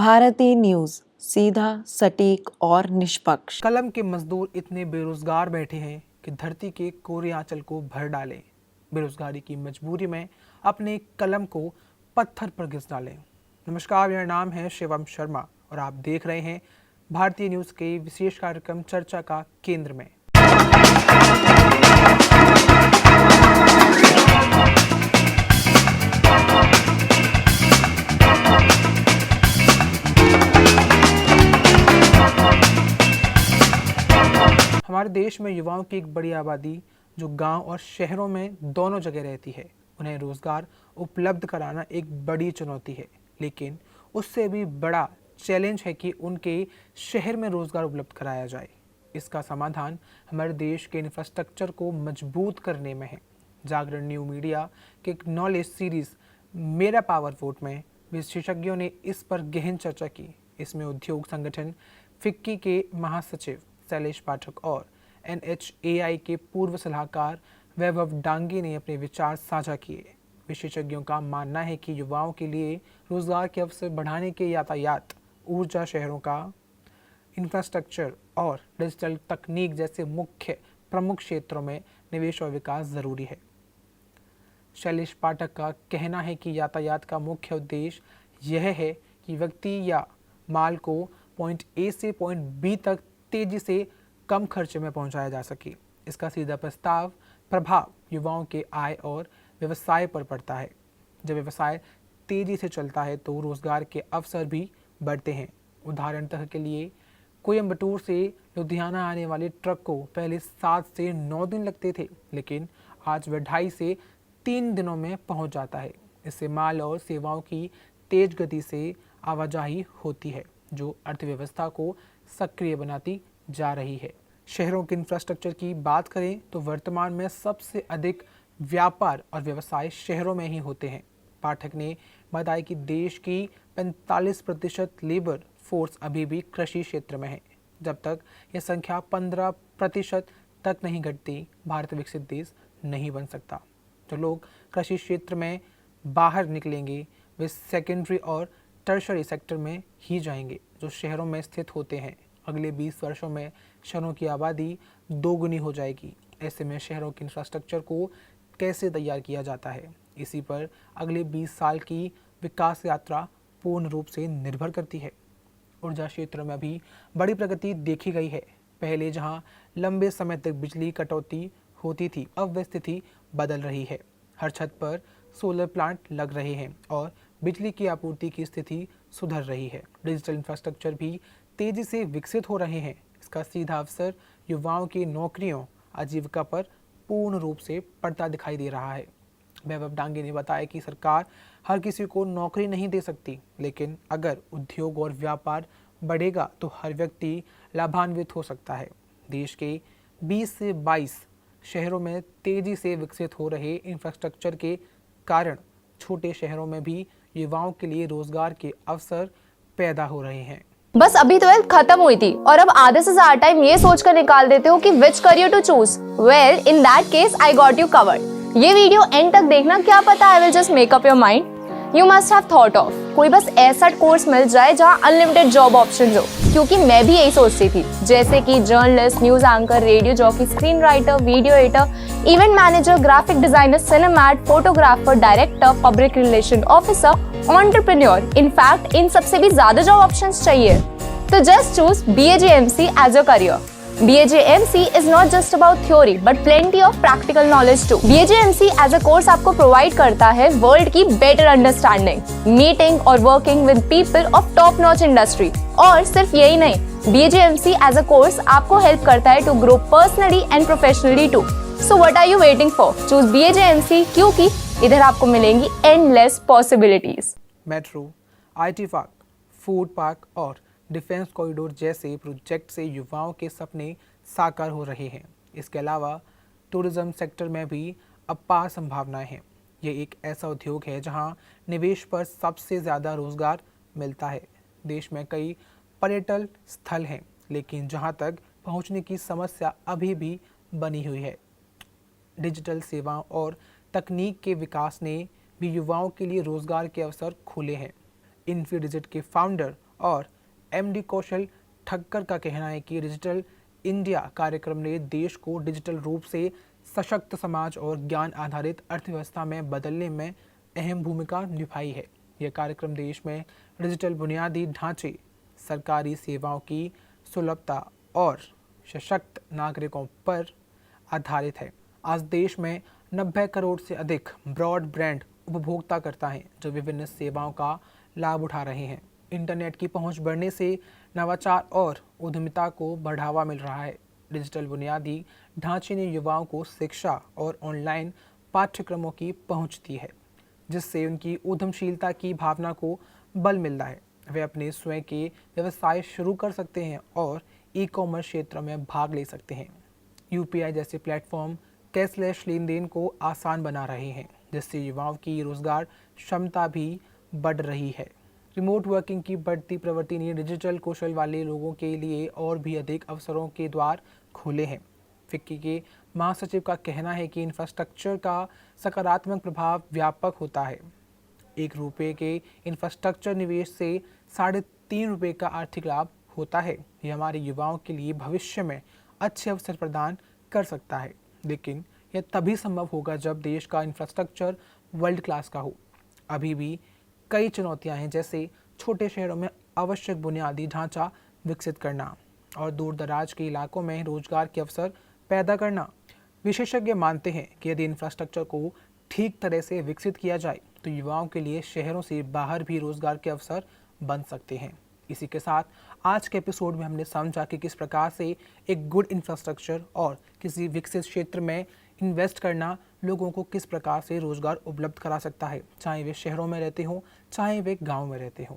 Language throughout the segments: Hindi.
भारतीय न्यूज, सीधा, सटीक और निष्पक्ष। कलम के मजदूर इतने बेरोजगार बैठे हैं कि धरती के कोरे आंचल को भर डालें। बेरोजगारी की मजबूरी में अपने कलम को पत्थर पर घिस डालें। नमस्कार, मेरा नाम है शिवम शर्मा और आप देख रहे हैं भारतीय न्यूज के विशेष कार्यक्रम चर्चा का केंद्र में। हमारे देश में युवाओं की एक बड़ी आबादी जो गांव और शहरों में दोनों जगह रहती है, उन्हें रोजगार उपलब्ध कराना एक बड़ी चुनौती है। लेकिन उससे भी बड़ा चैलेंज है कि उनके शहर में रोजगार उपलब्ध कराया जाए। इसका समाधान हमारे देश के इंफ्रास्ट्रक्चर को मजबूत करने में है। जागरण न्यू मीडिया के एक नॉलेज सीरीज मेरा पावर वोट में विशेषज्ञों ने इस पर गहन चर्चा की। इसमें उद्योग संगठन फिक्की के महासचिव शैलेश पाठक और NHAI के पूर्व सलाहकार वैभव डांगे ने अपने विचार साझा किए। विशेषज्ञों का मानना है कि युवाओं के लिए रोजगार के अवसर बढ़ाने के यातायात, ऊर्जा, शहरों का इंफ्रास्ट्रक्चर और डिजिटल तकनीक जैसे प्रमुख क्षेत्रों में निवेश और विकास जरूरी है। शैलेश पाठक का कहना है कि यातायात का मुख्य उद्देश्य यह है कि व्यक्ति या माल को पॉइंट A से पॉइंट B तक तेजी से कम खर्चे में पहुंचाया जा सके। इसका सीधा प्रभाव युवाओं के आय और व्यवसाय पर पड़ता है। जब व्यवसाय तेजी से चलता है तो रोजगार के अवसर भी बढ़ते हैं। उदाहरण के लिए कोयम्बटूर से लुधियाना आने वाले ट्रक को पहले 7 से 9 दिन लगते थे, लेकिन आज वह 2.5 से 3 दिनों में पहुंच जाता है। इससे माल और सेवाओं की तेज गति से आवाजाही होती है, जो अर्थव्यवस्था को सक्रिय बनाती जा रही है। शहरों के इंफ्रास्ट्रक्चर की बात करें तो वर्तमान में सबसे अधिक व्यापार और व्यवसाय शहरों में ही होते हैं। पाठक ने बताया कि देश की 45% लेबर फोर्स अभी भी कृषि क्षेत्र में है। जब तक यह संख्या 15% तक नहीं घटती, भारत विकसित देश नहीं बन सकता। जो लोग कृषि क्षेत्र में बाहर निकलेंगे वे सेकेंडरी और टर्शरी सेक्टर में ही जाएंगे, जो शहरों में स्थित होते हैं। अगले 20 वर्षों में शहरों की आबादी दोगुनी हो जाएगी। ऐसे में शहरों के इंफ्रास्ट्रक्चर को कैसे तैयार किया जाता है, इसी पर अगले 20 साल की विकास यात्रा पूर्ण रूप से निर्भर करती है। ऊर्जा क्षेत्र में भी बड़ी प्रगति देखी गई है। पहले जहां लंबे समय तक बिजली कटौती होती थी, अब वह स्थिति बदल रही है। हर छत पर सोलर प्लांट लग रहे हैं और बिजली की आपूर्ति की स्थिति सुधर रही है। डिजिटल इंफ्रास्ट्रक्चर भी तेजी से विकसित हो रहे हैं। इसका सीधा अवसर युवाओं की नौकरियों, आजीविका पर पूर्ण रूप से पड़ता दिखाई दे रहा है। वैभव डांगे ने बताया कि सरकार हर किसी को नौकरी नहीं दे सकती, लेकिन अगर उद्योग और व्यापार बढ़ेगा तो हर व्यक्ति लाभान्वित हो सकता है। देश के 20 से 22 शहरों में तेजी से विकसित हो रहे इंफ्रास्ट्रक्चर के कारण छोटे शहरों में भी युवाओं के लिए रोजगार के अवसर पैदा हो रहे हैं। बस अभी 12th खत्म हुई थी और अब आधे से ज्यादा टाइम ये सोचकर निकाल देते हो कि which career to choose. Well, in that case I got you covered. ये वीडियो एंड तक देखना, क्या पता I will just make up your mind. You must have thought of कोई बस ऐसा कोर्स मिल जाए जहाँ अनलिमिटेड जॉब ऑप्शंस हो, क्योंकि मैं भी यही सोचती थी। जैसे कि journalist, news anchor, radio jockey, screen writer, video editor, event manager, graphic designer, सिनेमैट, photographer, director, public relation officer, entrepreneur. In fact इन सबसे भी ज्यादा जॉब ऑप्शंस चाहिए। तो just choose BAJMC as your career. BAJMC is not just about theory but plenty of practical knowledge too. BAJMC as a course आपको provide करता है वर्ल्ड की better understanding, meeting और working with people of top notch industry। और सिर्फ यही नहीं, BAJMC as a course आपको help करता है to grow personally and professionally too. So what are you waiting for? Choose BAJMC क्योंकि इधर आपको मिलेंगी endless possibilities। Metro, IT park, food park और डिफेंस कॉरिडोर जैसे प्रोजेक्ट से युवाओं के सपने साकार हो रहे हैं। इसके अलावा टूरिज्म सेक्टर में भी अपार संभावनाएं हैं। ये एक ऐसा उद्योग है जहां निवेश पर सबसे ज़्यादा रोजगार मिलता है। देश में कई पर्यटन स्थल हैं, लेकिन जहां तक पहुंचने की समस्या अभी भी बनी हुई है। डिजिटल सेवाओं और तकनीक के विकास ने भी युवाओं के लिए रोजगार के अवसर खोले हैं। इन्फीडिजिट के फाउंडर और एमडी कौशल ठक्कर का कहना है कि डिजिटल इंडिया कार्यक्रम ने देश को डिजिटल रूप से सशक्त समाज और ज्ञान आधारित अर्थव्यवस्था में बदलने में अहम भूमिका निभाई है। यह कार्यक्रम देश में डिजिटल बुनियादी ढांचे, सरकारी सेवाओं की सुलभता और सशक्त नागरिकों पर आधारित है। आज देश में 90 करोड़ से अधिक ब्रॉडबैंड उपभोक्ता करता है जो विभिन्न सेवाओं का लाभ उठा रहे हैं। इंटरनेट की पहुंच बढ़ने से नवाचार और उद्यमिता को बढ़ावा मिल रहा है। डिजिटल बुनियादी ढांचे ने युवाओं को शिक्षा और ऑनलाइन पाठ्यक्रमों की पहुंच दी है, जिससे उनकी उद्यमशीलता की भावना को बल मिलता है। वे अपने स्वयं के व्यवसाय शुरू कर सकते हैं और ई-कॉमर्स क्षेत्र में भाग ले सकते हैं। यूपीआई जैसे प्लेटफॉर्म कैशलेस लेन देन को आसान बना रहे हैं, जिससे युवाओं की रोजगार क्षमता भी बढ़ रही है। रिमोट वर्किंग की बढ़ती प्रवृत्ति ने डिजिटल कौशल वाले लोगों के लिए और भी अधिक अवसरों के द्वार खोले हैं। फिक्की के महासचिव का कहना है कि इंफ्रास्ट्रक्चर का सकारात्मक प्रभाव व्यापक होता है। ₹1 के इंफ्रास्ट्रक्चर निवेश से ₹3.5 का आर्थिक लाभ होता है। यह हमारे युवाओं के लिए भविष्य में अच्छे अवसर प्रदान कर सकता है, लेकिन यह तभी संभव होगा जब देश का इंफ्रास्ट्रक्चर वर्ल्ड क्लास का हो। अभी भी कई चुनौतियां हैं, जैसे छोटे शहरों में आवश्यक बुनियादी ढांचा विकसित करना और दूर दराज के इलाकों में रोजगार के अवसर पैदा करना। विशेषज्ञ मानते हैं कि यदि इंफ्रास्ट्रक्चर को ठीक तरह से विकसित किया जाए तो युवाओं के लिए शहरों से बाहर भी रोजगार के अवसर बन सकते हैं। इसी के साथ आज के एपिसोड में हमने समझा कि किस प्रकार से एक गुड इंफ्रास्ट्रक्चर और किसी विकसित क्षेत्र में इन्वेस्ट करना लोगों को किस प्रकार से रोजगार उपलब्ध करा सकता है, चाहे वे शहरों में रहते हों चाहे वे गाँव में रहते हों।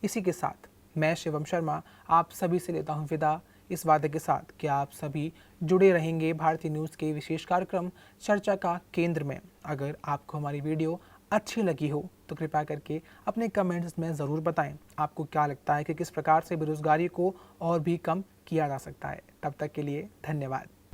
इसी के साथ मैं शिवम शर्मा आप सभी से लेता हूं विदा, इस वादे के साथ कि आप सभी जुड़े रहेंगे भारतीय न्यूज़ के विशेष कार्यक्रम चर्चा का केंद्र में। अगर आपको हमारी वीडियो अच्छी लगी हो तो कृपया करके अपने कमेंट्स में ज़रूर बताएं आपको क्या लगता है कि किस प्रकार से बेरोजगारी को और भी कम किया जा सकता है। तब तक के लिए धन्यवाद।